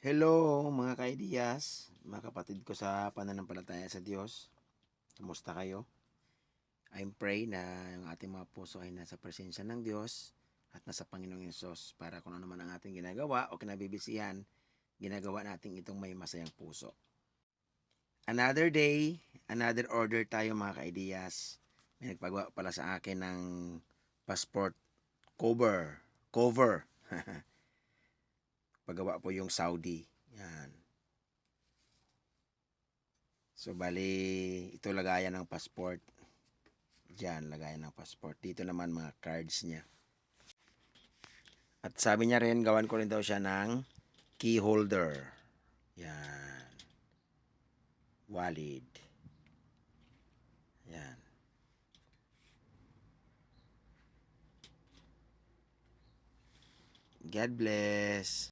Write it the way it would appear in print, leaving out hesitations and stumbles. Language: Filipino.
Hello mga kaidiyas, mga kapatid ko sa pananampalataya sa Diyos. Kumusta kayo? I pray na yung ating mga puso ay nasa presensya ng Diyos at nasa Panginoong Yesus para kung ano man ang ating ginagawa o kinabibisihan, ginagawa natin itong may masayang puso. Another day, another order tayo mga kaidiyas. May nagpagawa pala sa akin ng passport cover. Pagawa po yung Saudi. Yan. So, bali, ito lagayan ng passport. Diyan, lagayan ng passport. Dito naman mga cards niya. At sabi niya rin, gawan ko rin daw siya ng key holder. Yan. Wallet. Yan. God bless.